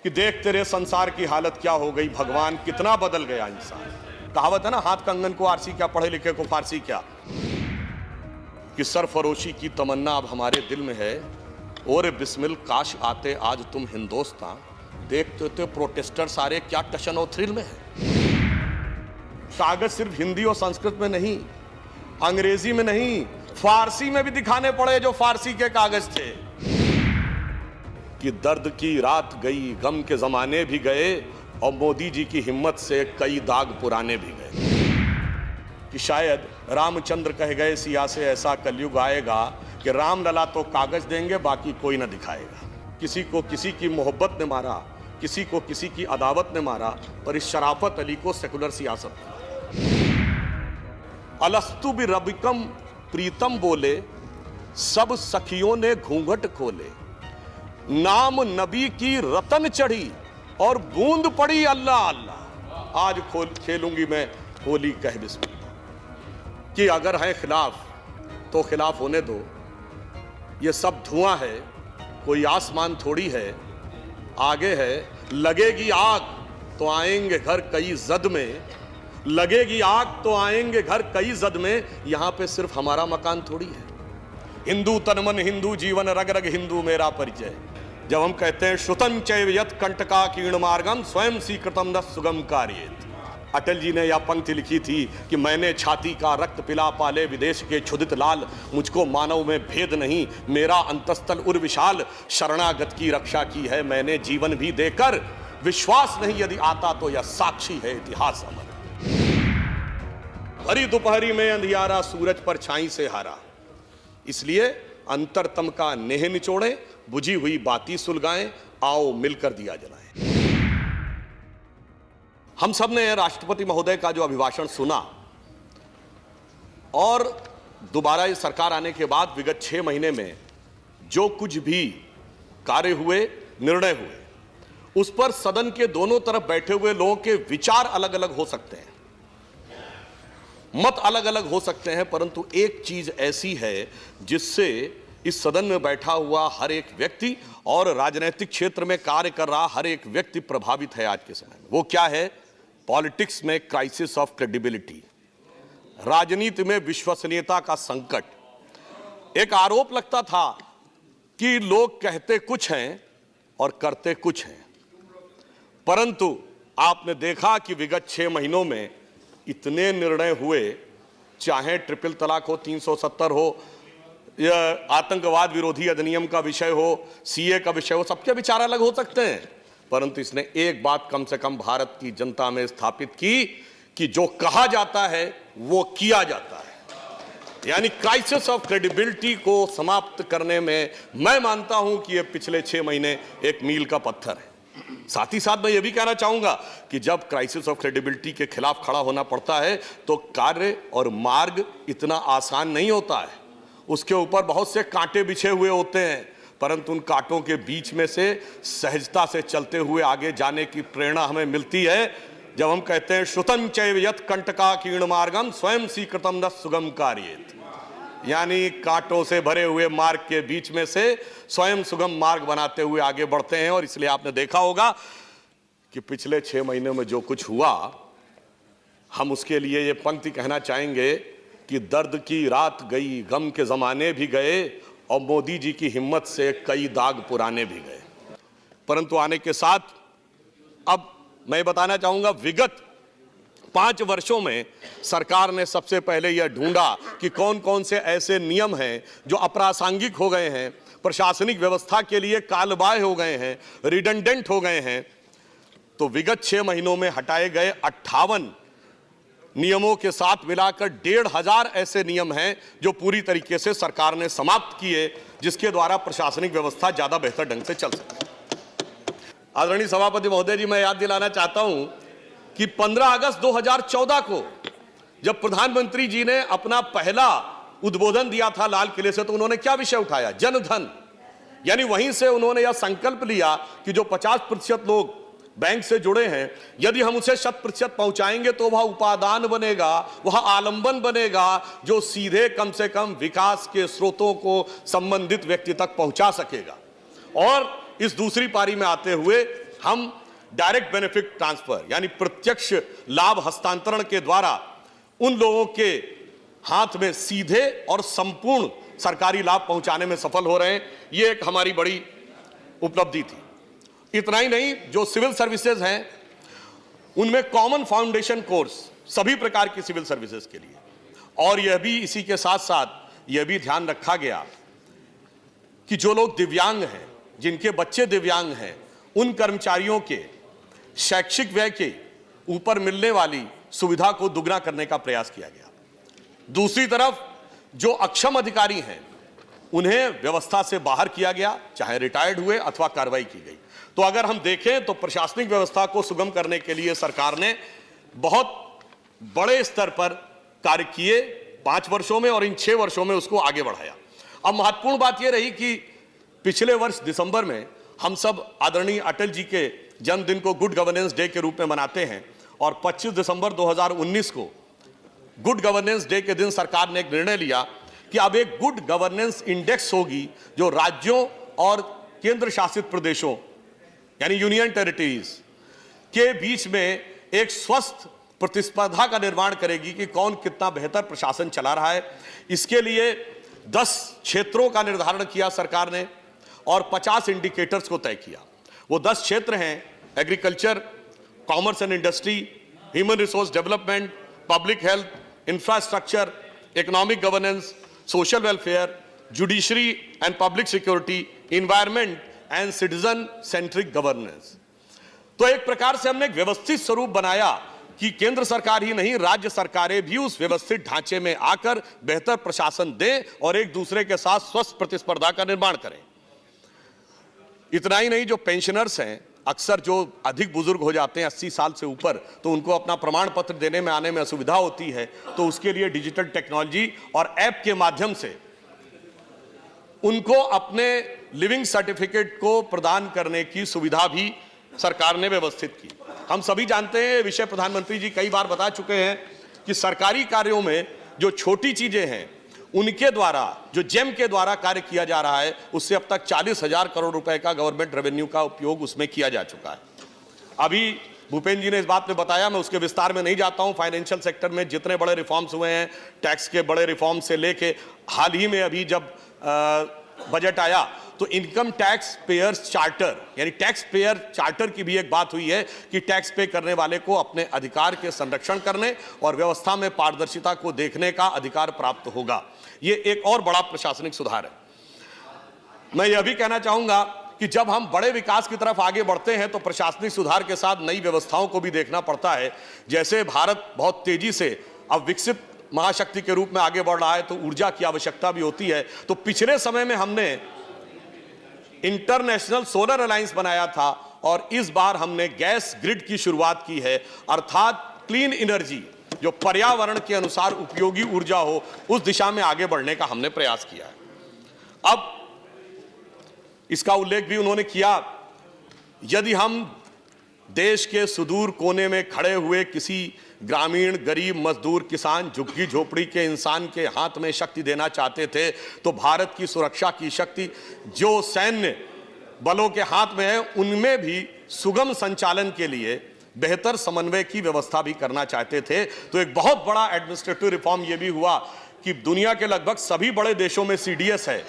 कि देख तेरे संसार की हालत क्या हो गई, भगवान कितना बदल गया इंसान। कहावत है ना, हाथ कंगन को आरसी क्या, पढ़े लिखे को फारसी क्या। कि सरफरोशी की तमन्ना अब हमारे दिल में है, और बिस्मिल काश आते आज तुम हिंदुस्तान। देखते थे प्रोटेस्टर सारे क्या टशन और थ्रिल में है। कागज सिर्फ हिंदी और संस्कृत में नहीं, अंग्रेजी में नहीं, फारसी में भी दिखाने पड़े जो फारसी के कागज थे। कि दर्द की रात गई, गम के जमाने भी गए, और मोदी जी की हिम्मत से कई दाग पुराने भी गए। कि शायद रामचंद्र कह गए सिया से ऐसा कलयुग आएगा कि रामलला तो कागज देंगे, बाकी कोई ना दिखाएगा। किसी को किसी की मोहब्बत ने मारा, किसी को किसी की अदावत ने मारा, पर इस शराफत अली को सेकुलर सियासत ने मारा। अलस्तु बि रबिकम प्रीतम बोले, सब सखियों ने घूंघट खोले। नाम नबी की रतन चढ़ी, और बूंद पड़ी अल्लाह अल्लाह। आज खेलूंगी मैं होली कह बिस्मिल्लाह। कि अगर है खिलाफ तो खिलाफ होने दो, ये सब धुआं है, कोई आसमान थोड़ी है। आगे है लगेगी आग तो आएंगे घर कई जद में, लगेगी आग तो आएंगे घर कई जद में। यहां पे सिर्फ हमारा मकान थोड़ी है। हिंदू तनमन हिंदू जीवन, रग रग हिंदू मेरा परिचय। जब हम कहते हैं श्रुतं चैव यत् कंटका कीर्ण मार्गम, स्वयं सीकृतम न सुगम कार्येत। अटल जी ने यह पंक्ति लिखी थी कि मैंने छाती का रक्त पिला पाले विदेश के क्षुधित लाल, मुझको मानव में भेद नहीं, मेरा अंतस्तल उर विशाल। शरणागत की रक्षा की है मैंने जीवन भी देकर, विश्वास नहीं यदि आता तो यह साक्षी है इतिहास अमर। भरी दोपहरी में अंधियारा, सूरज पर छाई से हारा। इसलिए अंतरतम का नेह निचोड़े, बुझी हुई बाती सुलगाएं, आओ मिलकर दिया जलाएं। हम सब ने राष्ट्रपति महोदय का जो अभिभाषण सुना, और दोबारा इस सरकार आने के बाद विगत 6 महीने में जो कुछ भी कार्य हुए, निर्णय हुए, उस पर सदन के दोनों तरफ बैठे हुए लोगों के विचार अलग अलग हो सकते हैं, मत अलग अलग हो सकते हैं, परंतु एक चीज ऐसी है जिससे इस सदन में बैठा हुआ हर एक व्यक्ति और राजनीतिक क्षेत्र में कार्य कर रहा हर एक व्यक्ति प्रभावित है आज के समय में। वो क्या है? पॉलिटिक्स में क्राइसिस ऑफ क्रेडिबिलिटी, राजनीति में विश्वसनीयता का संकट। एक आरोप लगता था कि लोग कहते कुछ हैं और करते कुछ हैं, परंतु आपने देखा कि विगत 6 महीनों में इतने निर्णय हुए, चाहे ट्रिपल तलाक हो, 370 हो, या आतंकवाद विरोधी अधिनियम का विषय हो, सीए का विषय हो, सबके विचार अलग हो सकते हैं, परंतु इसने एक बात कम से कम भारत की जनता में स्थापित की कि जो कहा जाता है वो किया जाता है। यानी क्राइसिस ऑफ क्रेडिबिलिटी को समाप्त करने में मैं मानता हूं कि ये पिछले 6 महीने एक मील का पत्थर है। साथ ही साथ मैं ये भी कहना चाहूंगा कि जब क्राइसिस ऑफ क्रेडिबिलिटी के खिलाफ खड़ा होना पड़ता है तो कार्य और मार्ग इतना आसान नहीं होता है। उसके ऊपर बहुत से कांटे बिछे हुए होते हैं, परंतु उन कांटों के बीच में से सहजता से चलते हुए आगे जाने की प्रेरणा हमें मिलती है जब हम कहते हैं श्रुतं चैव यत् कंटका कीर्ण मार्गम, स्वयं सीकृतम न सुगम कार्येत। यानी कांटों से भरे हुए मार्ग के बीच में से स्वयं सुगम मार्ग बनाते हुए आगे बढ़ते हैं। और इसलिए आपने देखा होगा कि पिछले 6 महीने में जो कुछ हुआ, हम उसके लिए ये पंक्ति कहना चाहेंगे कि दर्द की रात गई, गम के जमाने भी गए, और मोदी जी की हिम्मत से कई दाग पुराने भी गए। परंतु आने के साथ अब मैं बताना चाहूंगा, विगत 5 वर्षों में सरकार ने सबसे पहले यह ढूंढा कि कौन कौन से ऐसे नियम हैं जो अप्रासंगिक हो गए हैं, प्रशासनिक व्यवस्था के लिए कालबाह्य हो गए हैं, रिडंडेंट हो गए हैं। तो विगत 6 महीनों में हटाए गए 58 नियमों के साथ मिलाकर 1500 ऐसे नियम हैं जो पूरी तरीके से सरकार ने समाप्त किए, जिसके द्वारा प्रशासनिक व्यवस्था ज्यादा बेहतर ढंग से चल सके। आदरणीय सभापति महोदय जी, मैं याद दिलाना चाहता हूं कि 15 अगस्त 2014 को जब प्रधानमंत्री जी ने अपना पहला उद्बोधन दिया था लाल किले से, तो उन्होंने क्या विषय उठाया? जनधन। यानी वहीं से उन्होंने यह संकल्प लिया कि जो 50% लोग बैंक से जुड़े हैं, यदि हम उसे 100% पहुंचाएंगे तो वह उपादान बनेगा, वह आलंबन बनेगा जो सीधे कम से कम विकास के स्रोतों को संबंधित व्यक्ति तक पहुंचा सकेगा। और इस दूसरी पारी में आते हुए हम डायरेक्ट बेनिफिट ट्रांसफर यानी प्रत्यक्ष लाभ हस्तांतरण के द्वारा उन लोगों के हाथ में सीधे और संपूर्ण सरकारी लाभ पहुंचाने में सफल हो रहे हैं। यह एक हमारी बड़ी उपलब्धि थी। इतना ही नहीं, जो सिविल सर्विसेज हैं उनमें कॉमन फाउंडेशन कोर्स सभी प्रकार की सिविल सर्विसेज के लिए, और यह भी इसी के साथ साथ यह भी ध्यान रखा गया कि जो लोग दिव्यांग हैं, जिनके बच्चे दिव्यांग हैं, उन कर्मचारियों के शैक्षिक व्यय के ऊपर मिलने वाली सुविधा को दुगना करने का प्रयास किया गया। दूसरी तरफ जो अक्षम अधिकारी हैं उन्हें व्यवस्था से बाहर किया गया, चाहे रिटायर्ड हुए अथवा कार्रवाई की गई। तो अगर हम देखें तो प्रशासनिक व्यवस्था को सुगम करने के लिए सरकार ने बहुत बड़े स्तर पर कार्य किए 5 वर्षों में, और इन 6 वर्षों में उसको आगे बढ़ाया। अब महत्वपूर्ण बात यह रही कि पिछले वर्ष दिसंबर में हम सब आदरणीय अटल जी के जन्मदिन को गुड गवर्नेंस डे के रूप में मनाते हैं, और 25 दिसंबर 2019 को गुड गवर्नेंस डे के दिन सरकार ने एक निर्णय लिया कि अब एक गुड गवर्नेंस इंडेक्स होगी जो राज्यों और केंद्र शासित प्रदेशों यानी यूनियन टेरिटरीज के बीच में एक स्वस्थ प्रतिस्पर्धा का निर्माण करेगी कि कौन कितना बेहतर प्रशासन चला रहा है। इसके लिए 10 क्षेत्रों का निर्धारण किया सरकार ने और 50 इंडिकेटर्स को तय किया। वो 10 क्षेत्र हैं: agriculture, commerce and industry, human resource development, public health, infrastructure, economic governance, social welfare, judiciary and public security, environment and citizen centric governance. तो एक प्रकार से हमने एक व्यवस्थित स्वरूप बनाया कि केंद्र सरकार ही नहीं, राज्य सरकारें भी उस व्यवस्थित ढांचे में आकर बेहतर प्रशासन दें और एक दूसरे के साथ स्वस्थ प्रतिस्पर्धा का निर्माण करें। इतना ही नहीं, जो पेंशनर्स हैं, अक्सर जो अधिक बुजुर्ग हो जाते हैं 80 साल से ऊपर, तो उनको अपना प्रमाण पत्र देने में आने में असुविधा होती है, तो उसके लिए डिजिटल टेक्नोलॉजी और ऐप के माध्यम से उनको अपने लिविंग सर्टिफिकेट को प्रदान करने की सुविधा भी सरकार ने व्यवस्थित की। हम सभी जानते हैं, विषय प्रधानमंत्री जी कई बार बता चुके हैं कि सरकारी कार्यों में जो छोटी चीजें हैं उनके द्वारा, जो जेम के द्वारा कार्य किया जा रहा है, उससे अब तक 40,000 करोड़ रुपए का गवर्नमेंट रेवेन्यू का उपयोग उसमें किया जा चुका है। अभी भूपेंद्र जी ने इस बात में बताया, मैं उसके विस्तार में नहीं जाता हूं। फाइनेंशियल सेक्टर में जितने बड़े रिफॉर्म्स हुए हैं, टैक्स के बड़े रिफॉर्म से लेके हाल ही में अभी जब बजट आया तो इनकम टैक्स पेयर्स चार्टर यानी टैक्स पेयर चार्टर की भी एक बात हुई है कि टैक्स पे करने वाले को अपने अधिकार के संरक्षण करने और व्यवस्था में पारदर्शिता को देखने का अधिकार प्राप्त होगा। ये एक और बड़ा प्रशासनिक सुधार है। मैं यह भी कहना चाहूंगा कि जब हम बड़े विकास की तरफ आगे बढ़ते हैं तो प्रशासनिक सुधार के साथ नई व्यवस्थाओं को भी देखना पड़ता है। जैसे भारत बहुत तेजी से अब विकसित महाशक्ति के रूप में आगे बढ़ रहा है, तो ऊर्जा की आवश्यकता भी होती है। तो पिछले समय में हमने इंटरनेशनल सोलर अलायंस बनाया था और इस बार हमने गैस ग्रिड की शुरुआत की है, अर्थात क्लीन एनर्जी, जो पर्यावरण के अनुसार उपयोगी ऊर्जा हो, उस दिशा में आगे बढ़ने का हमने प्रयास किया है। अब इसका उल्लेख भी उन्होंने किया, यदि हम देश के सुदूर कोने में खड़े हुए किसी ग्रामीण गरीब मजदूर किसान झुग्गी झोपड़ी के इंसान के हाथ में शक्ति देना चाहते थे, तो भारत की सुरक्षा की शक्ति जो सैन्य बलों के हाथ में है, उनमें भी सुगम संचालन के लिए बेहतर समन्वय की व्यवस्था भी करना चाहते थे। तो एक बहुत बड़ा एडमिनिस्ट्रेटिव रिफॉर्म यह भी हुआ कि दुनिया के लगभग सभी बड़े देशों में CDS है,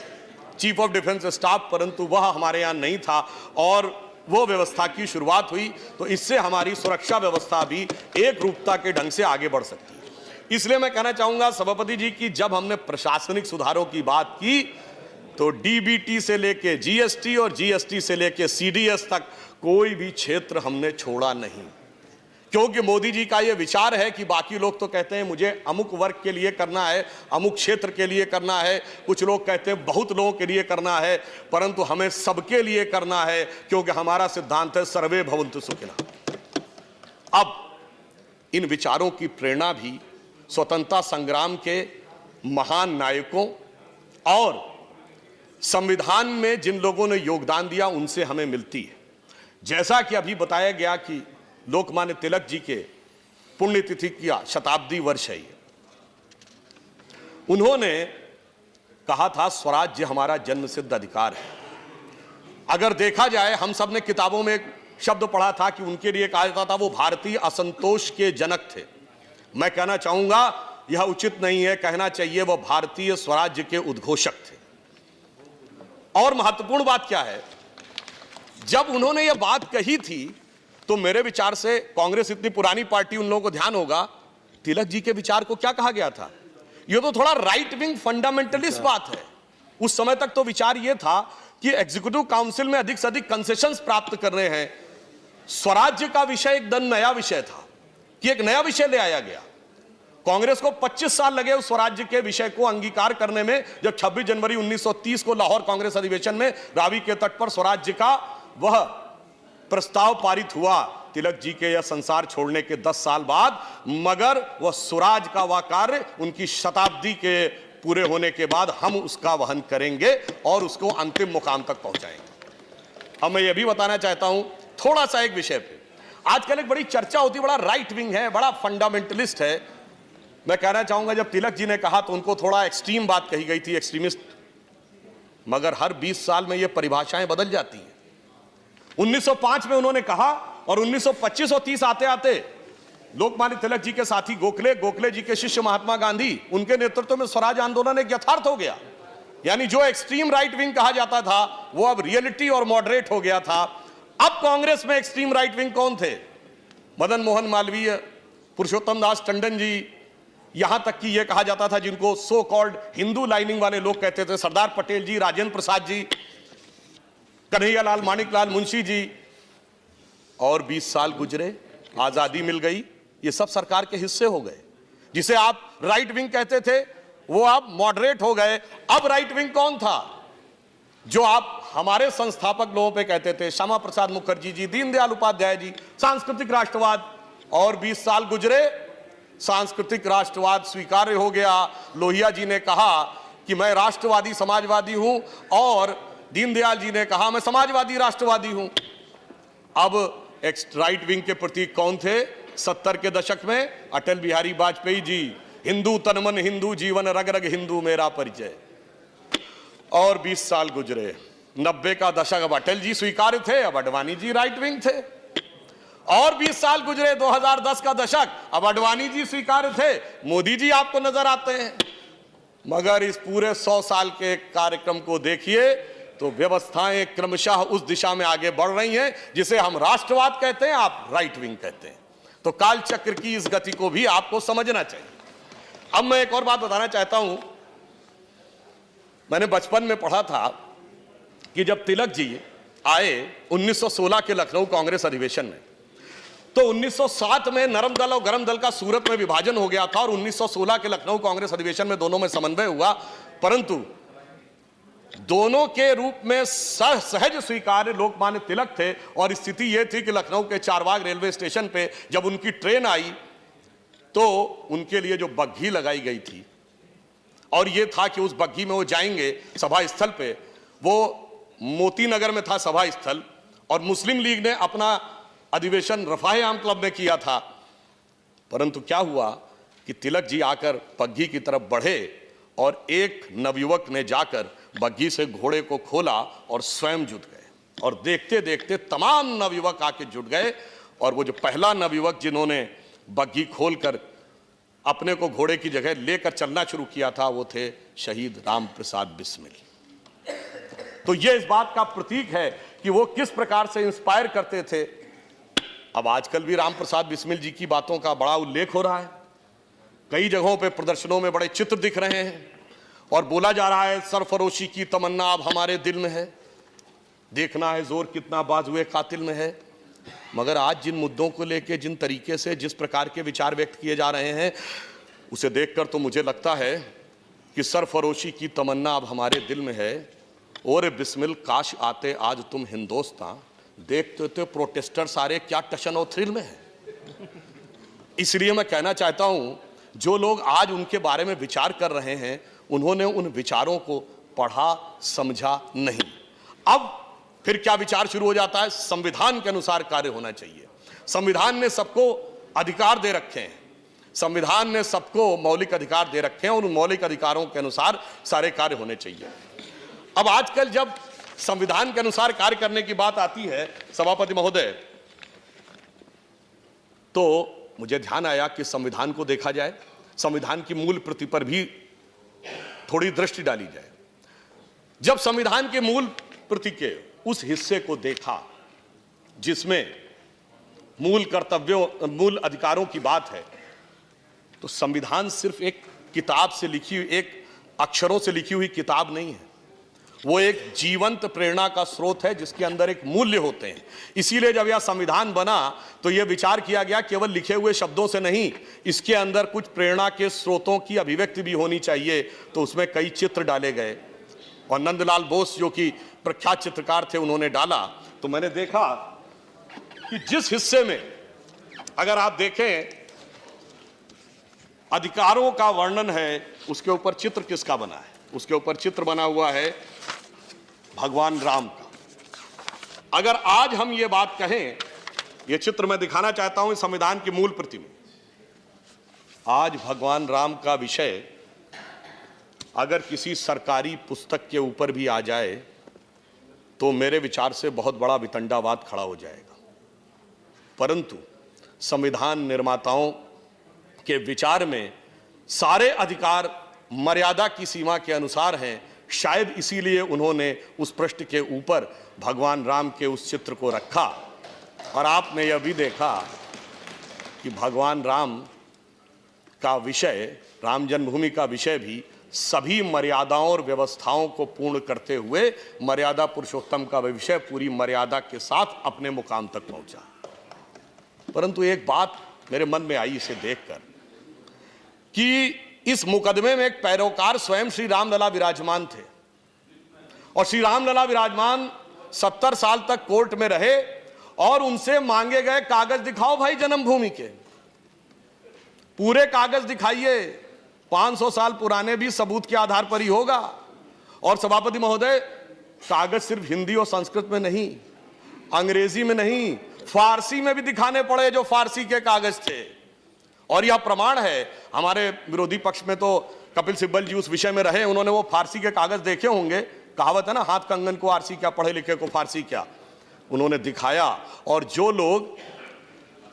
चीफ ऑफ डिफेंस स्टाफ, परंतु वह हमारे यहां नहीं था और वो व्यवस्था की शुरुआत हुई। तो इससे हमारी सुरक्षा व्यवस्था भी एक रूपता के ढंग से आगे बढ़ सकती है। इसलिए मैं कहना चाहूंगा सभापति जी कि जब हमने प्रशासनिक सुधारों की बात की तो DBT से लेके GST और GST से लेके CDS तक कोई भी क्षेत्र हमने छोड़ा नहीं, क्योंकि मोदी जी का यह विचार है कि बाकी लोग तो कहते हैं मुझे अमुक वर्ग के लिए करना है, अमुक क्षेत्र के लिए करना है, कुछ लोग कहते हैं बहुत लोगों के लिए करना है, परंतु हमें सबके लिए करना है, क्योंकि हमारा सिद्धांत है सर्वे भवन्तु सुखिनः। अब इन विचारों की प्रेरणा भी स्वतंत्रता संग्राम के महान नायकों और संविधान में जिन लोगों ने योगदान दिया उनसे हमें मिलती है। जैसा कि अभी बताया गया कि लोकमान्य तिलक जी के पुण्यतिथि का शताब्दी वर्ष है ये। उन्होंने कहा था स्वराज्य हमारा जन्मसिद्ध अधिकार है। अगर देखा जाए, हम सब ने किताबों में शब्द पढ़ा था कि उनके लिए कहा जाता था वो भारतीय असंतोष के जनक थे। मैं कहना चाहूंगा यह उचित नहीं है, कहना चाहिए वह भारतीय स्वराज्य के उद्घोषक थे। और महत्वपूर्ण बात क्या है, जब उन्होंने यह बात कही थी तो मेरे विचार से, कांग्रेस इतनी पुरानी पार्टी, उन लोगों को ध्यान होगा तिलक जी के विचार को क्या कहा गया था। यह तो थोड़ा राइट विंग फंडामेंटलिस्ट बात है। उस समय तक तो विचार यह था कि एग्जीक्यूटिव काउंसिल में अधिक से अधिक कंसेशंस प्राप्त कर रहे हैं। स्वराज्य का विषय एकदम नया विषय था कि एक नया विषय ले आया गया। कांग्रेस को 25 साल लगे उस स्वराज्य के विषय को अंगीकार करने में, जब 26 जनवरी 1930 को लाहौर कांग्रेस अधिवेशन में रावी के तट पर स्वराज्य का वह प्रस्ताव पारित हुआ तिलक जी के यह संसार छोड़ने के 10 साल बाद। मगर वह स्वराज का वह कार्य उनकी शताब्दी के पूरे होने के बाद हम उसका वहन करेंगे और उसको अंतिम मुकाम तक पहुंचाएंगे। अब मैं यह भी बताना चाहता हूं थोड़ा सा एक विषय पे, आजकल एक बड़ी चर्चा होती है, बड़ा राइट विंग है, बड़ा फंडामेंटलिस्ट है। मैं कहना चाहूंगा जब तिलक जी ने कहा तो उनको थोड़ा एक्सट्रीम बात कही गई थी, एक्सट्रीमिस्ट। मगर हर 20 साल में ये परिभाषाएं बदल जाती हैं। 1905 में उन्होंने कहा और 1925 और 30 आते आते लोकमान्य तिलक जी के साथी गोखले जी के शिष्य महात्मा गांधी, उनके नेतृत्व में स्वराज आंदोलन एक यथार्थ हो गया। यानी जो एक्सट्रीम राइट विंग कहा जाता था वो अब रियलिटी और मॉडरेट हो गया था। अब कांग्रेस में एक्सट्रीम राइट विंग कौन थे? मदन मोहन मालवीय, पुरुषोत्तम दास टंडन जी, यहां तक कि यह कहा जाता था जिनको सो कॉल्ड हिंदू लाइनिंग वाले लोग कहते थे, सरदार पटेल जी, राजेंद्र प्रसाद जी, कन्हैयालाल माणिकलाल मुंशी जी। और 20 साल गुजरे, आजादी मिल गई, ये सब सरकार के हिस्से हो गए। जिसे आप राइट विंग कहते थे वो आप मॉडरेट हो गए। अब राइट विंग कौन था जो आप हमारे संस्थापक लोगों पे कहते थे? श्यामा प्रसाद मुखर्जी जी, दीनदयाल उपाध्याय जी, सांस्कृतिक राष्ट्रवाद। और 20 साल गुजरे, सांस्कृतिक राष्ट्रवाद स्वीकार्य हो गया। लोहिया जी ने कहा कि मैं राष्ट्रवादी समाजवादी हूं और दीनदयाल जी ने कहा मैं समाजवादी राष्ट्रवादी हूं। अब राइट विंग के प्रतीक कौन थे 70 के दशक में? अटल बिहारी वाजपेयी जी, हिंदू तन मन हिंदू जीवन रग रग हिंदू मेरा परिचय। और 20 साल गुजरे, 90 का दशक, अब अटल जी स्वीकार्य थे, अब अडवाणी जी राइट विंग थे। और 20 साल गुजरे, 2010 का दशक, अब अडवाणी जी स्वीकार्य थे, मोदी जी आपको नजर आते हैं। मगर इस पूरे 100 साल के कार्यक्रम को देखिए तो व्यवस्थाएं क्रमशः उस दिशा में आगे बढ़ रही हैं जिसे हम राष्ट्रवाद कहते हैं, आप राइट विंग कहते हैं। तो काल चक्र की इस गति को भी आपको समझना चाहिए। अब मैं एक और बात बताना चाहता हूं। मैंने बचपन में पढ़ा था कि जब तिलक जी आए 1916 के लखनऊ कांग्रेस अधिवेशन में, तो 1907 में नरम दल और गरम दल का सूरत में विभाजन हो गया था और 1916 के लखनऊ कांग्रेस अधिवेशन में दोनों में समन्वय हुआ। परंतु दोनों के रूप में सहज स्वीकार्य लोकमान्य तिलक थे। और स्थिति यह थी कि लखनऊ के चारबाग रेलवे स्टेशन पे जब उनकी ट्रेन आई तो उनके लिए जो बग्घी लगाई गई थी और यह था कि उस बग्घी में वो जाएंगे सभा स्थल पे, वो मोती नगर में था सभा स्थल, और मुस्लिम लीग ने अपना अधिवेशन रफाहे आम क्लब में किया था। परंतु क्या हुआ कि तिलक जी आकर बग्घी की तरफ बढ़े और एक नवयुवक ने जाकर बग्घी से घोड़े को खोला और स्वयं जुट गए। और देखते देखते तमाम नवयुवक आके जुट गए। और वो जो पहला नवयुवक जिन्होंने बग्घी खोलकर अपने को घोड़े की जगह लेकर चलना शुरू किया था वो थे शहीद राम प्रसाद बिस्मिल। तो ये इस बात का प्रतीक है कि वो किस प्रकार से इंस्पायर करते थे। अब आजकल भी राम प्रसाद बिस्मिल जी की बातों का बड़ा उल्लेख हो रहा है, कई जगहों पे प्रदर्शनों में बड़े चित्र दिख रहे हैं और बोला जा रहा है सरफरोशी की तमन्ना अब हमारे दिल में है, देखना है जोर कितना बाजुए कातिल में है। मगर आज जिन मुद्दों को लेकर जिन तरीके से जिस प्रकार के विचार व्यक्त किए जा रहे हैं उसे देखकर तो मुझे लगता है कि सरफरोशी की तमन्ना अब हमारे दिल में है। और बिस्मिल काश आते आज तुम हिंदुस्तान, देखते तो प्रोटेस्टर सारे क्या टशन और थ्रिल में है। इसलिए मैं कहना चाहता हूं जो लोग आज उनके बारे में विचार कर रहे हैं उन्होंने उन विचारों को पढ़ा समझा नहीं। अब फिर क्या विचार शुरू हो जाता है? संविधान के अनुसार कार्य होना चाहिए। संविधान ने सबको अधिकार दे रखे हैं, संविधान ने सबको मौलिक अधिकार दे रखे हैं और उन मौलिक अधिकारों के अनुसार सारे कार्य होने चाहिए। अब आजकल जब संविधान के अनुसार कार्य करने की बात आती है सभापति महोदय, तो मुझे ध्यान आया कि संविधान को देखा जाए, संविधान की मूल प्रति पर भी थोड़ी दृष्टि डाली जाए। जब संविधान के मूल प्रति के उस हिस्से को देखा जिसमें मूल कर्तव्यों, मूल अधिकारों की बात है, तो संविधान सिर्फ एक किताब से लिखी हुई, एक अक्षरों से लिखी हुई किताब नहीं है। वो एक जीवंत प्रेरणा का स्रोत है जिसके अंदर एक मूल्य होते हैं। इसीलिए जब यह संविधान बना तो यह विचार किया गया केवल लिखे हुए शब्दों से नहीं, इसके अंदर कुछ प्रेरणा के स्रोतों की अभिव्यक्ति भी होनी चाहिए। तो उसमें कई चित्र डाले गए और नंदलाल बोस जो कि प्रख्यात चित्रकार थे, उन्होंने डाला। तो मैंने देखा कि जिस हिस्से में अगर आप देखें अधिकारों का वर्णन है, उसके ऊपर चित्र किसका बना है? उसके ऊपर चित्र बना हुआ है भगवान राम का। अगर आज हम ये बात कहें, ये चित्र मैं दिखाना चाहता हूं इस संविधान की मूल प्रति में, आज भगवान राम का विषय अगर किसी सरकारी पुस्तक के ऊपर भी आ जाए तो मेरे विचार से बहुत बड़ा वितंडावाद खड़ा हो जाएगा। परंतु संविधान निर्माताओं के विचार में सारे अधिकार मर्यादा की सीमा के अनुसार हैं। शायद इसीलिए उन्होंने उस पृष्ठ के ऊपर भगवान राम के उस चित्र को रखा। और आपने यह भी देखा कि भगवान राम का विषय, राम जन्मभूमि का विषय भी सभी मर्यादाओं और व्यवस्थाओं को पूर्ण करते हुए मर्यादा पुरुषोत्तम का विषय पूरी मर्यादा के साथ अपने मुकाम तक पहुंचा। परंतु एक बात मेरे मन में आई इसे देखकर कि इस मुकदमे में एक पैरोकार स्वयं श्री रामलला विराजमान थे और श्री रामलला विराजमान 70 साल तक कोर्ट में रहे और उनसे मांगे गए कागज दिखाओ भाई जन्मभूमि के, पूरे कागज दिखाइए, 500 साल पुराने भी सबूत के आधार पर ही होगा। और सभापति महोदय, कागज सिर्फ हिंदी और संस्कृत में नहीं, अंग्रेजी में नहीं, फारसी में भी दिखाने पड़े जो फारसी के कागज थे। और यह प्रमाण है, हमारे विरोधी पक्ष में तो कपिल सिब्बल जी उस विषय में रहे, उन्होंने वो फारसी के कागज देखे होंगे। कहावत है ना, हाथ कंगन को आरसी क्या, पढ़े लिखे को फारसी क्या। उन्होंने दिखाया और जो लोग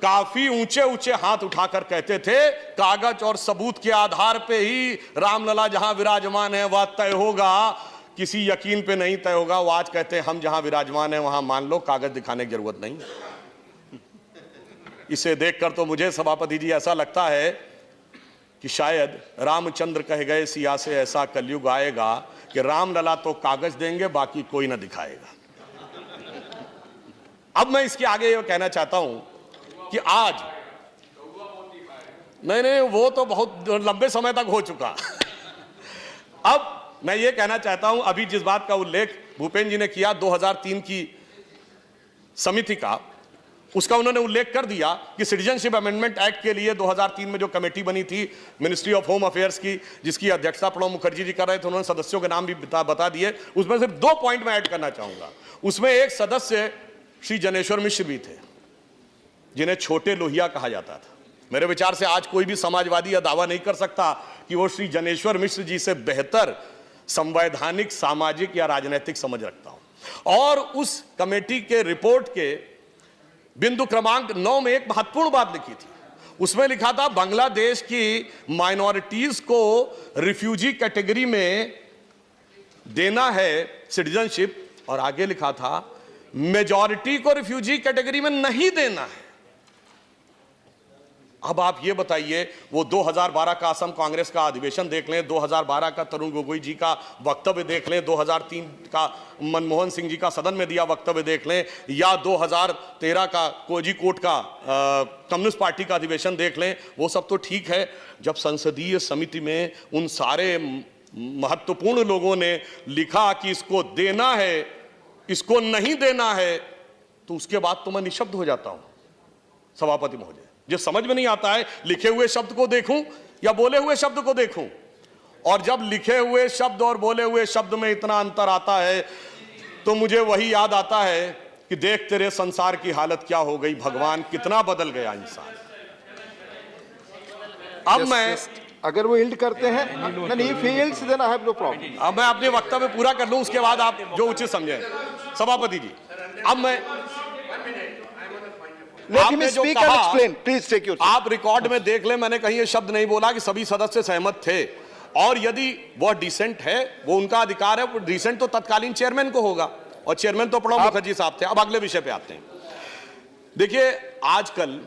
काफी ऊंचे ऊंचे हाथ उठाकर कहते थे कागज और सबूत के आधार पे ही रामलला जहां विराजमान है वह तय होगा, किसी यकीन पे नहीं तय होगा, वो आज कहते हैं हम जहां विराजमान है वहां मान लो, कागज दिखाने की जरूरत नहीं। इसे देखकर तो मुझे सभापति जी ऐसा लगता है कि शायद रामचंद्र कहे गए सिया से ऐसा कलयुग आएगा कि रामलला तो कागज देंगे, बाकी कोई ना दिखाएगा। अब मैं इसके आगे ये कहना चाहता हूं कि आज नहीं, वो तो बहुत लंबे समय तक हो चुका। अब मैं ये कहना चाहता हूं, अभी जिस बात का उल्लेख भूपेंद्र जी ने किया 2003 की समिति का, उसका उन्होंने उल्लेख कर दिया कि सिटीजनशिप अमेंडमेंट एक्ट के लिए 2003 में जो कमेटी बनी थी मिनिस्ट्री ऑफ होम अफेयर्स की, जिसकी अध्यक्षता प्रणब मुखर्जी जी कर रहे थे, उन्होंने सदस्यों के नाम भी बता दिए। उसमें सिर्फ 2 पॉइंट मैं ऐड करना चाहूंगा। उसमें एक सदस्य श्री जनेश्वर मिश्र भी थे, जिन्हें छोटे लोहिया कहा जाता था। मेरे विचार से आज कोई भी समाजवादी यह दावा नहीं कर सकता कि वो श्री जनेश्वर मिश्र जी से बेहतर संवैधानिक, सामाजिक या राजनीतिक समझ रखता हूं। और उस कमेटी के रिपोर्ट के बिंदु क्रमांक 9 में एक महत्वपूर्ण बात लिखी थी। उसमें लिखा था बांग्लादेश की माइनॉरिटीज को रिफ्यूजी कैटेगरी में देना है सिटीजनशिप, और आगे लिखा था मेजॉरिटी को रिफ्यूजी कैटेगरी में नहीं देना है। अब आप ये बताइए, वो 2012 का असम कांग्रेस का अधिवेशन देख लें, 2012 का तरुण गोगोई जी का वक्तव्य देख लें, 2003 का मनमोहन सिंह जी का सदन में दिया वक्तव्य देख लें, या 2013 का कोझिकोड का कम्युनिस्ट पार्टी का अधिवेशन देख लें, वो सब तो ठीक है। जब संसदीय समिति में उन सारे महत्वपूर्ण लोगों ने लिखा कि इसको देना है, इसको नहीं देना है, तो उसके बाद तो मैं निशब्द हो जाता हूं सभापति महोदय। जो समझ में नहीं आता है, लिखे हुए शब्द को देखूं या बोले हुए शब्द को देखूं। और जब लिखे हुए शब्द और बोले हुए शब्द में इतना अंतर आता है तो मुझे वही याद आता है कि देख तेरे संसार की हालत क्या हो गई, भगवान कितना बदल गया इंसान। अब मैं अगर वो यील्ड करते हैं, then if he yields, then I have no problem. अब मैं अपने वक्तव्य पूरा कर लूं, उसके बाद आप जो उचित समझें। सभापति जी, अब मैं Let him आपने जो speak and कहा, explain. Please take your seat. आप रिकॉर्ड में देख ले, मैंने कहीं ये शब्द नहीं बोला कि सभी सदस्य सहमत थे, और यदि वह डिसेंट है, वो उनका अधिकार है, वो डिसेंट तो तत्कालीन चेयरमैन को होगा, और चेयरमैन तो प्रणब मुखर्जी साहब थे। अब अगले विषय पे आते हैं। देखिए, आजकल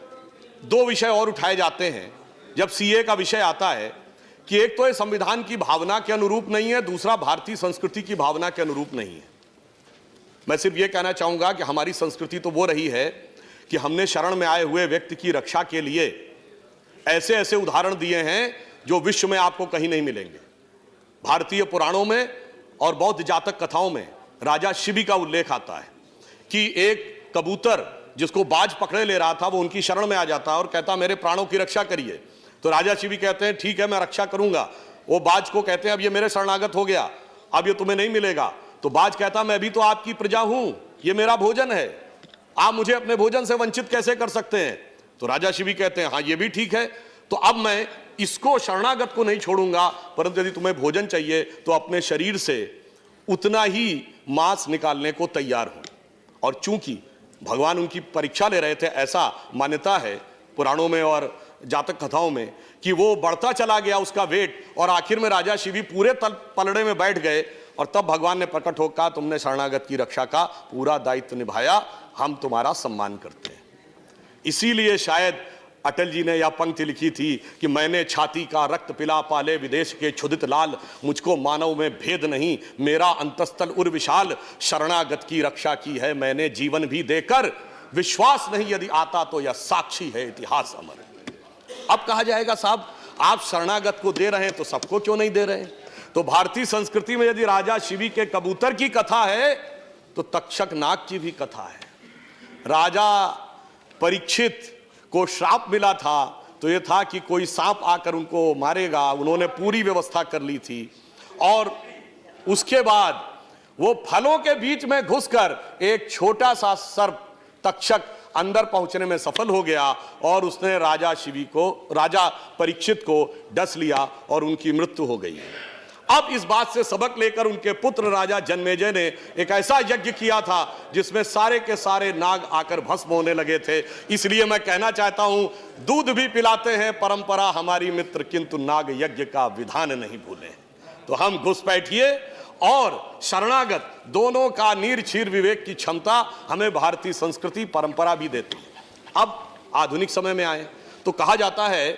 दो विषय और उठाए जाते हैं जब सीए का विषय आता है, कि एक तो ये संविधान की भावना के अनुरूप नहीं है, दूसरा भारतीय संस्कृति की भावना के अनुरूप नहीं है। मैं सिर्फ ये कहना चाहूंगा कि हमारी संस्कृति तो वो रही है कि हमने शरण में आए हुए व्यक्ति की रक्षा के लिए ऐसे ऐसे उदाहरण दिए हैं जो विश्व में आपको कहीं नहीं मिलेंगे। भारतीय पुराणों में और बौद्ध जातक कथाओं में राजा शिबी का उल्लेख आता है कि एक कबूतर जिसको बाज पकड़े ले रहा था, वो उनकी शरण में आ जाता और कहता मेरे प्राणों की रक्षा करिए। तो राजा शिबी कहते हैं ठीक है, मैं रक्षा करूंगा। वो बाज को कहते हैं अब ये मेरे शरणागत हो गया, अब ये तुम्हें नहीं मिलेगा। तो बाज कहता मैं भी तो आपकी प्रजा हूं, ये मेरा भोजन है, आप मुझे अपने भोजन से वंचित कैसे कर सकते हैं। तो राजा शिबी कहते हैं हाँ ये भी ठीक है, तो अब मैं इसको शरणागत को नहीं छोड़ूंगा, परंतु यदि तुम्हें भोजन चाहिए तो अपने शरीर से उतना ही मांस निकालने को तैयार हूं। और चूंकि भगवान उनकी परीक्षा ले रहे थे, ऐसा मान्यता है पुराणों में और जातक कथाओं में, कि वो बढ़ता चला गया उसका वेट, और आखिर में राजा शिवी पूरे पलड़े में बैठ गए, और तब भगवान ने प्रकट होकर कहा तुमने शरणागत की रक्षा का पूरा दायित्व निभाया, हम तुम्हारा सम्मान करते हैं। इसीलिए शायद अटल जी ने यह पंक्ति लिखी थी कि मैंने छाती का रक्त पिला पाले विदेश के क्षुधित लाल, मुझको मानव में भेद नहीं, मेरा अंतस्तल उर विशाल, शरणागत की रक्षा की है मैंने जीवन भी देकर, विश्वास नहीं यदि आता तो यह साक्षी है इतिहास अमर। अब कहा जाएगा साहब आप शरणागत को दे रहे हैं तो सबको क्यों नहीं दे रहे हैं। तो भारतीय संस्कृति में यदि राजा शिवी के कबूतर की कथा है तो तक्षक नाग की भी कथा है। राजा परीक्षित को श्राप मिला था तो यह था कि कोई सांप आकर उनको मारेगा, उन्होंने पूरी व्यवस्था कर ली थी, और उसके बाद वो फलों के बीच में घुसकर एक छोटा सा सर्प तक्षक अंदर पहुंचने में सफल हो गया, और उसने राजा परीक्षित को डस लिया और उनकी मृत्यु हो गई। अब इस बात से सबक लेकर उनके पुत्र राजा जन्मेजय ने एक ऐसा यज्ञ किया था जिसमें सारे के सारे नाग आकर भस्म होने लगे थे। इसलिए मैं कहना चाहता हूं, दूध भी पिलाते हैं परंपरा हमारी मित्र, किंतु नाग यज्ञ का विधान नहीं भूले। तो हम घुसपैठिए और शरणागत दोनों का नीर क्षीर विवेक की क्षमता हमें भारतीय संस्कृति परंपरा भी देती है। अब आधुनिक समय में आए तो कहा जाता है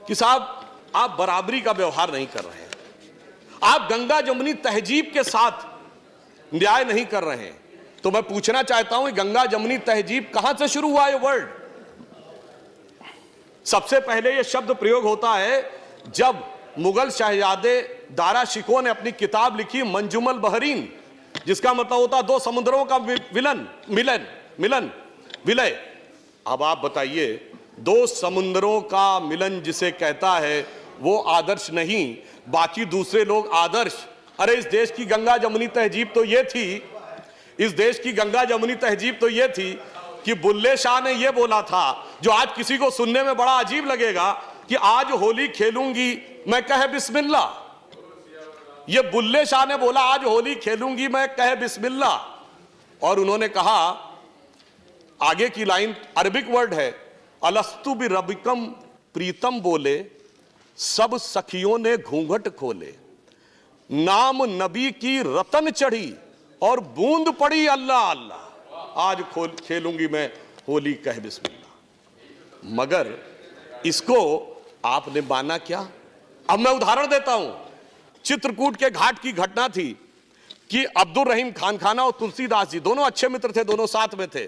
कि साहब आप बराबरी का व्यवहार नहीं कर रहे हैं, आप गंगा जमुनी तहजीब के साथ न्याय नहीं कर रहे हैं। तो मैं पूछना चाहता हूं गंगा जमुनी तहजीब कहां से शुरू हुआ ये वर्ड। सबसे पहले ये शब्द प्रयोग होता है जब मुगल शहजादे दारा शिकोह ने अपनी किताब लिखी मंजुमल बहरीन, जिसका मतलब होता दो समुद्रों का विलय। अब आप बताइए, दो समुद्रों का मिलन जिसे कहता है वो आदर्श नहीं, बाकी दूसरे लोग आदर्श। अरे इस देश की गंगा जमुनी तहजीब तो ये थी, इस देश की गंगा जमुनी तहजीब तो ये थी कि बुल्ले शाह ने ये बोला था, जो आज किसी को सुनने में बड़ा अजीब लगेगा, कि आज होली खेलूंगी मैं कहे बिस्मिल्लाह। ये बुल्ले शाह ने बोला आज होली खेलूंगी मैं कहे बिस्मिल्लाह। और उन्होंने कहा, आगे की लाइन अरबिक वर्ड है, अलस्तु बि रबिकम प्रीतम बोले, सब सखियों ने घूंघट खोले, नाम नबी की रतन चढ़ी और बूंद पड़ी अल्लाह अल्लाह, आज खेलूंगी मैं होली कह बिस्मिल्लाह। मगर इसको आपने माना क्या। अब मैं उदाहरण देता हूं, चित्रकूट के घाट की घटना थी कि अब्दुल रहीम खान खाना और तुलसीदास जी दोनों अच्छे मित्र थे, दोनों साथ में थे।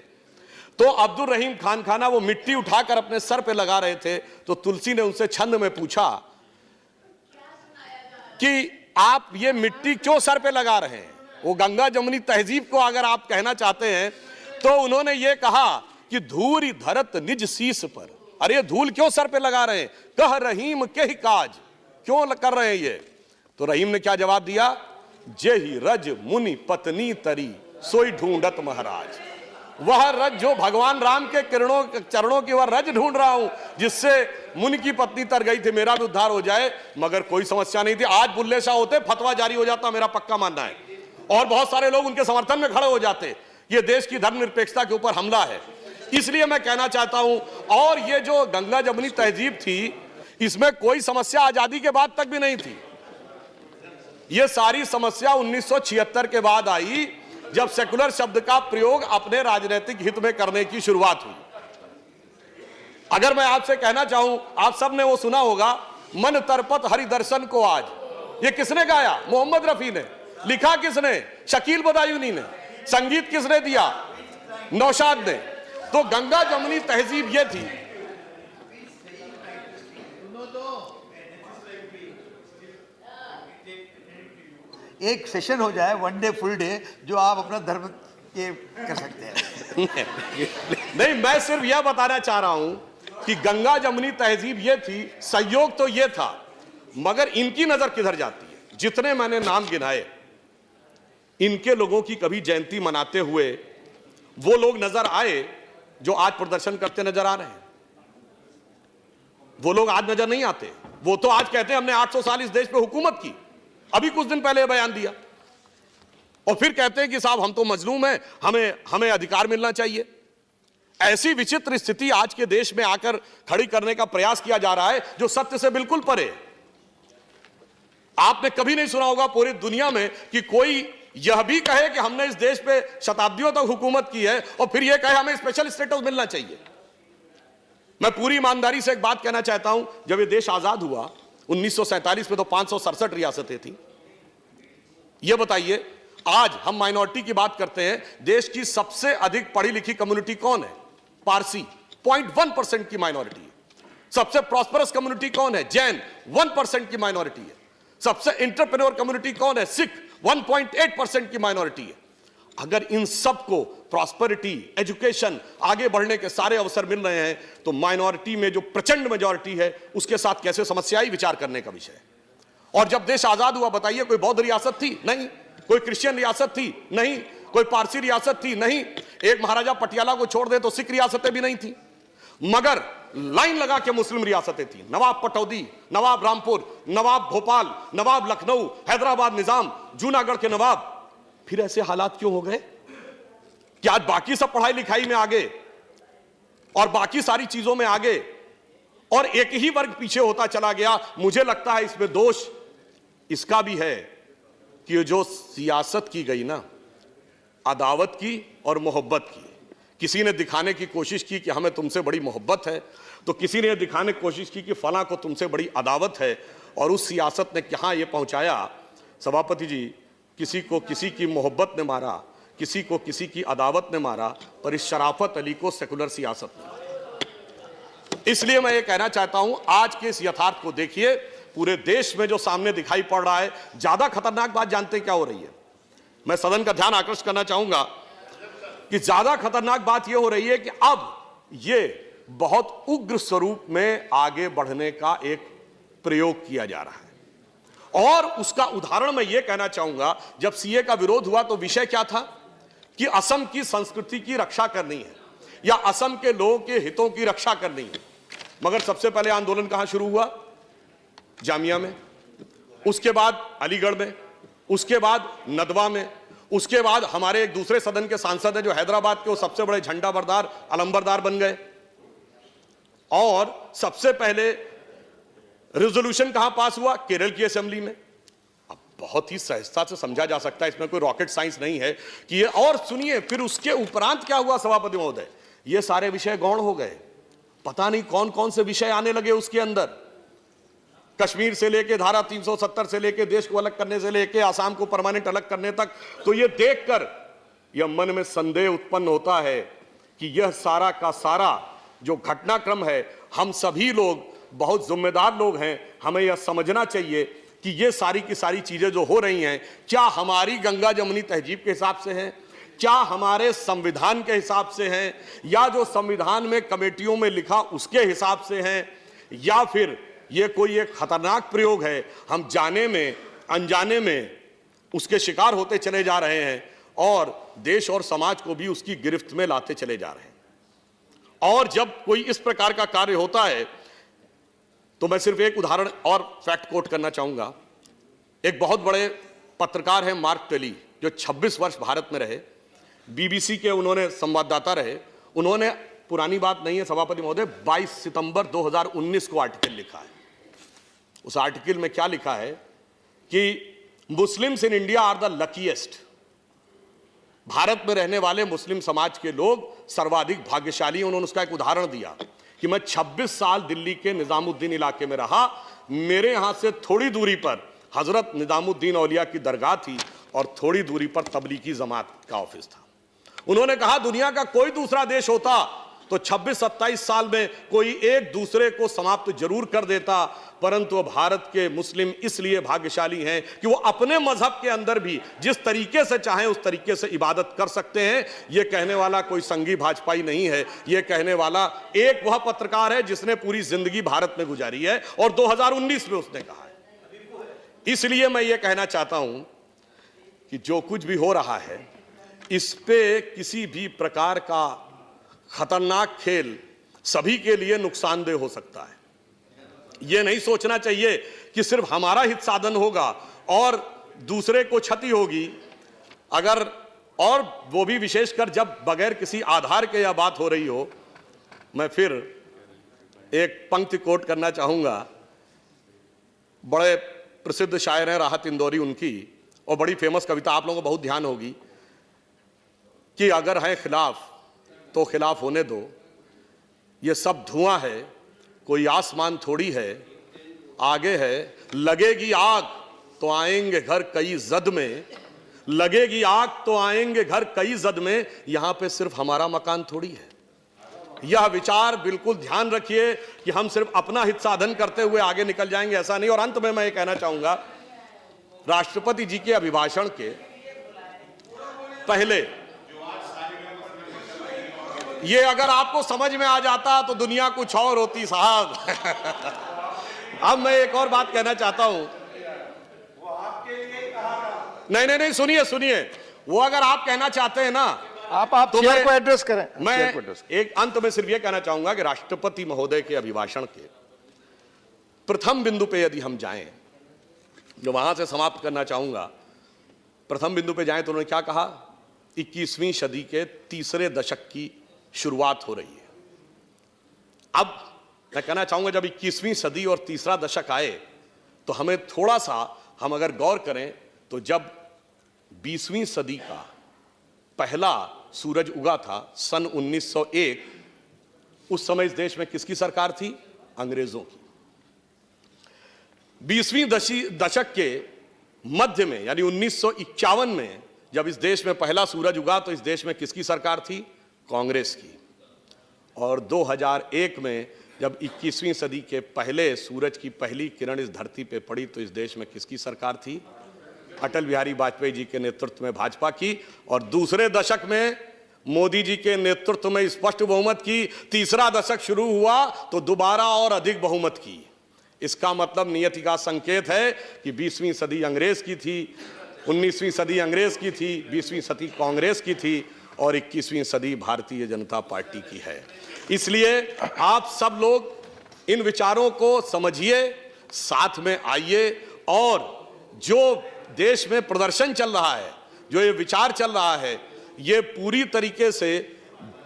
तो अब्दुल रहीम खान खाना वो मिट्टी उठाकर अपने सर पे लगा रहे थे, तो तुलसी ने उनसे छंद में पूछा कि आप ये मिट्टी क्यों सर पे लगा रहे हैं। वो गंगा जमुनी तहजीब को अगर आप कहना चाहते हैं तो उन्होंने ये कहा कि धूरी धरत निज शीस पर। अरे धूल क्यों सर पे लगा रहे हैं, कह रहीम के ही काज, क्यों कर रहे हैं ये। तो रहीम ने क्या जवाब दिया, जे ही रज मुनि पत्नी तरी सोई ढूंढत महाराज। वह रज जो भगवान राम के चरणों की वह रज ढूंढ रहा हूं जिससे मुनि की पत्नी तर गई थी, मेरा भी उद्धार हो जाए। मगर कोई समस्या नहीं थी। आज बुल्ले शाह होते, फतवा जारी हो जाता, मेरा पक्का मानना है, और बहुत सारे लोग उनके समर्थन में खड़े हो जाते। ये देश की धर्मनिरपेक्षता के ऊपर हमला है। इसलिए मैं कहना चाहता हूं, और ये जो गंगा जमुनी तहजीब थी, इसमें कोई समस्या आजादी के बाद तक भी नहीं थी। ये सारी समस्या 1976 के बाद आई, जब सेकुलर शब्द का प्रयोग अपने राजनीतिक हित में करने की शुरुआत हुई। अगर मैं आपसे कहना चाहूं, आप सब ने वो सुना होगा, मन तरपत हरि दर्शन को आज, ये किसने गाया? मोहम्मद रफी ने। लिखा किसने? शकील बदायूनी ने। संगीत किसने दिया? नौशाद ने। तो गंगा जमुनी तहजीब ये थी। एक सेशन हो जाए, वन डे फुल डे, जो आप अपना धर्म के कर सकते हैं। नहीं, मैं सिर्फ यह बताना चाह रहा हूं कि गंगा जमुनी तहजीब ये थी, संयोग तो ये था, मगर इनकी नजर किधर जाती है? जितने मैंने नाम गिनाए, इनके लोगों की कभी जयंती मनाते हुए वो लोग नजर आए जो आज प्रदर्शन करते नजर आ रहे हैं? वो लोग आज नजर नहीं आते। वो तो आज कहते हैं हमने 800 साल इस देश पे हुकूमत की। अभी कुछ दिन पहले बयान दिया, और फिर कहते हैं कि साहब हम तो मजलूम हैं, हमें अधिकार मिलना चाहिए। ऐसी विचित्र स्थिति आज के देश में आकर खड़ी करने का प्रयास किया जा रहा है जो सत्य से बिल्कुल परे है। आपने कभी नहीं सुना होगा पूरी दुनिया में कि कोई यह भी कहे कि हमने इस देश पे शताब्दियों तक हुकूमत की है और फिर यह कहे हमें स्पेशल स्टेटस मिलना चाहिए। मैं पूरी ईमानदारी से एक बात कहना चाहता हूं, जब यह देश आजाद हुआ 1947 में, तो 567 रियासतें थी। यह बताइए, आज हम माइनॉरिटी की बात करते हैं, देश की सबसे अधिक पढ़ी लिखी कम्युनिटी कौन है? पारसी, 0.1% की माइनॉरिटी है। सबसे प्रॉस्परस कम्युनिटी कौन है? जैन, 1% की माइनॉरिटी है। सबसे एंटरप्रेन्योर कम्युनिटी कौन है? सिख, 1.8% की माइनॉरिटी है। अगर इन सबको प्रॉस्पेरिटी, एजुकेशन, आगे बढ़ने के सारे अवसर मिल रहे हैं, तो माइनॉरिटी में जो प्रचंड मेजॉरिटी है उसके साथ कैसे समस्याएं विचार करने का विषय है। और जब देश आजाद हुआ, बताइए, कोई बौद्ध रियासत थी? नहीं। कोई क्रिश्चियन रियासत थी? नहीं। कोई पारसी रियासत थी? नहीं। एक महाराजा पटियाला को छोड़ दे तो सिख रियासतें भी नहीं थी, मगर लाइन लगा के मुस्लिम रियासतें थी। नवाब पटौदी, नवाब रामपुर, नवाब भोपाल, नवाब लखनऊ, हैदराबाद निजाम, जूनागढ़ के नवाब। फिर ऐसे हालात क्यों हो गए कि आज बाकी सब पढ़ाई लिखाई में आगे और बाकी सारी चीजों में आगे, और एक ही वर्ग पीछे होता चला गया? मुझे लगता है इसमें दोष इसका भी है कि जो सियासत की गई ना, अदावत की और मोहब्बत की। किसी ने दिखाने की कोशिश की कि हमें तुमसे बड़ी मोहब्बत है, तो किसी ने दिखाने की कोशिश की कि फलां को तुमसे बड़ी अदावत है, और उस सियासत ने कहां यह पहुंचाया सभापति जी, किसी को किसी की मोहब्बत ने मारा, किसी को किसी की अदावत ने मारा, पर इस शराफत अली को सेकुलर सियासत ने मारा। इसलिए मैं ये कहना चाहता हूं, आज के इस यथार्थ को देखिए, पूरे देश में जो सामने दिखाई पड़ रहा है। ज्यादा खतरनाक बात जानते हैं क्या हो रही है? मैं सदन का ध्यान आकर्षित करना चाहूंगा कि ज्यादा खतरनाक बात यह हो रही है कि अब यह बहुत उग्र स्वरूप में आगे बढ़ने का एक प्रयोग किया जा रहा है। और उसका उदाहरण मैं यह कहना चाहूंगा, जब सीए का विरोध हुआ तो विषय क्या था कि असम की संस्कृति की रक्षा करनी है या असम के लोगों के हितों की रक्षा करनी है। मगर सबसे पहले आंदोलन कहां शुरू हुआ? जामिया में, उसके बाद अलीगढ़ में, उसके बाद नदवा में, उसके बाद हमारे एक दूसरे सदन के सांसद हैं जो हैदराबाद के वो सबसे बड़े झंडा बरदार, अलंबरदार बन गए। और सबसे पहले रेजोल्यूशन कहां पास हुआ? केरल की असेंबली में। अब बहुत ही सहजता से समझा जा सकता है, इसमें कोई रॉकेट साइंस नहीं है कि ये। और सुनिए, फिर उसके उपरांत क्या हुआ सभापति महोदय? ये सारे विषय गौण हो गए। पता नहीं कौन कौन से विषय आने लगे उसके अंदर। कश्मीर से लेके धारा 370 से लेके देश को अलग करने से लेके आसाम को परमानेंट अलग करने तक। तो ये देखकर यह मन में संदेह उत्पन्न होता है कि यह सारा का सारा जो घटनाक्रम है, हम सभी लोग बहुत जिम्मेदार लोग हैं, हमें यह समझना चाहिए कि ये सारी की सारी चीजें जो हो रही हैं, क्या हमारी गंगा जमुनी तहजीब के हिसाब से हैं, क्या हमारे संविधान के हिसाब से हैं, या जो संविधान में कमेटियों में लिखा उसके हिसाब से हैं, या फिर ये कोई एक खतरनाक प्रयोग है, हम जाने में अनजाने में उसके शिकार होते चले जा रहे हैं। और देश और समाज को भी उसकी गिरफ्त में लाते चले जा रहे हैं। और जब कोई इस प्रकार का कार्य होता है तो मैं सिर्फ एक उदाहरण और फैक्ट कोट करना चाहूंगा। एक बहुत बड़े पत्रकार हैं मार्क टेली, जो 26 वर्ष भारत में रहे, बीबीसी के उन्होंने संवाददाता रहे। उन्होंने, पुरानी बात नहीं है सभापति महोदय, 22 सितंबर 2019 को आर्टिकल लिखा है। उस आर्टिकल में क्या लिखा है कि Muslims in India are the luckiest, Bharat में रहने वाले मुस्लिम समाज के लोग सर्वाधिक भाग्यशाली। उन्होंने उसका एक उदाहरण दिया कि मैं 26 साल दिल्ली के निजामुद्दीन इलाके में रहा, मेरे यहां से थोड़ी दूरी पर हजरत निजामुद्दीन औलिया की दरगाह थी और थोड़ी दूरी पर तबलीगी जमात का ऑफिस था। उन्होंने कहा दुनिया का कोई दूसरा देश होता तो 26-27 साल में कोई एक दूसरे को समाप्त जरूर कर देता, परंतु भारत के मुस्लिम इसलिए भाग्यशाली हैं कि वो अपने मजहब के अंदर भी जिस तरीके से चाहें उस तरीके से इबादत कर सकते हैं। ये कहने वाला कोई संघी भाजपाई नहीं है, ये कहने वाला एक वह पत्रकार है जिसने पूरी जिंदगी भारत में गुजारी है और 2019 में उसने कहा है। इसलिए मैं ये कहना चाहता हूं कि जो कुछ भी हो रहा है इस पे किसी भी प्रकार का खतरनाक खेल सभी के लिए नुकसानदेह हो सकता है। यह नहीं सोचना चाहिए कि सिर्फ हमारा हित साधन होगा और दूसरे को क्षति होगी। अगर, और वो भी विशेषकर जब बगैर किसी आधार के यह बात हो रही हो। मैं फिर एक पंक्ति कोट करना चाहूंगा, बड़े प्रसिद्ध शायर हैं राहत इंदौरी उनकी, और बड़ी फेमस कविता, आप लोगों को बहुत ध्यान होगी कि अगर है खिलाफ तो खिलाफ होने दो, ये सब धुआं है कोई आसमान थोड़ी है, आगे है लगेगी आग तो आएंगे घर कई जद में, लगेगी आग तो आएंगे घर कई जद में, यहां पे सिर्फ हमारा मकान थोड़ी है। यह विचार बिल्कुल ध्यान रखिए कि हम सिर्फ अपना हित साधन करते हुए आगे निकल जाएंगे, ऐसा नहीं। और अंत में मैं ये कहना चाहूंगा, राष्ट्रपति जी के अभिभाषण के पहले, ये अगर आपको समझ में आ जाता तो दुनिया कुछ और होती साहब। अब मैं एक और बात कहना चाहता हूं। नहीं, सुनिए, वो अगर आप कहना चाहते हैं ना, आप तो चेयर को एड्रेस करें। मैं चेयर को एड्रेस करें। एक अंत में सिर्फ ये कहना चाहूंगा कि राष्ट्रपति महोदय के अभिभाषण के प्रथम बिंदु पे यदि हम जाएं, जो वहां से समाप्त करना चाहूंगा, प्रथम बिंदु पे जाएं तो उन्होंने क्या कहा, 21वीं सदी के तीसरे दशक की शुरुआत हो रही है। अब मैं कहना चाहूंगा जब 21वीं सदी और तीसरा दशक आए तो हमें थोड़ा सा, हम अगर गौर करें तो जब 20वीं सदी का पहला सूरज उगा था सन 1901, उस समय इस देश में किसकी सरकार थी? अंग्रेजों की। 20वीं दशक के मध्य में यानी 1951 में जब इस देश में पहला सूरज उगा तो इस देश में किसकी सरकार थी? कांग्रेस की। और 2001 में जब 21वीं सदी के पहले सूरज की पहली किरण इस धरती पे पड़ी तो इस देश में किसकी सरकार थी? अटल बिहारी वाजपेयी जी के नेतृत्व में भाजपा की। और दूसरे दशक में मोदी जी के नेतृत्व में स्पष्ट बहुमत की। तीसरा दशक शुरू हुआ तो दोबारा और अधिक बहुमत की। इसका मतलब नियति का संकेत है कि 20वीं सदी अंग्रेज की थी, 19वीं सदी अंग्रेज की थी, 20वीं सदी कांग्रेस की थी और 21वीं सदी भारतीय जनता पार्टी की है। इसलिए आप सब लोग इन विचारों को समझिए, साथ में आइए और जो देश में प्रदर्शन चल रहा है, जो ये विचार चल रहा है, ये पूरी तरीके से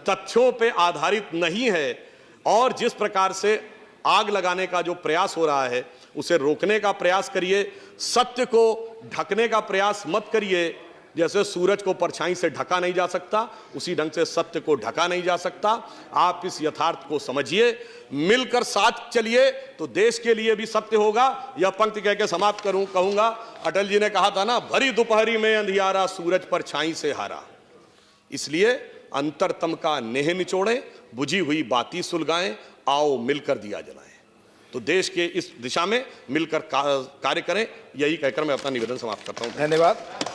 तथ्यों पे आधारित नहीं है और जिस प्रकार से आग लगाने का जो प्रयास हो रहा है उसे रोकने का प्रयास करिए। सत्य को ढकने का प्रयास मत करिए। जैसे सूरज को परछाई से ढका नहीं जा सकता, उसी ढंग से सत्य को ढका नहीं जा सकता। आप इस यथार्थ को समझिए, मिलकर साथ चलिए तो देश के लिए भी सत्य होगा। यह पंक्ति कह के समाप्त कहूंगा, अटल जी ने कहा था ना, भरी दोपहरी में अंधियारा सूरज परछाई से हारा। इसलिए अंतरतम का नेह निचोड़ें, बुझी हुई बाती सुलगाएं, आओ मिलकर दिया जलाएं। तो देश के इस दिशा में मिलकर कार्य करें, यही कहकर मैं अपना निवेदन समाप्त करता हूं। धन्यवाद।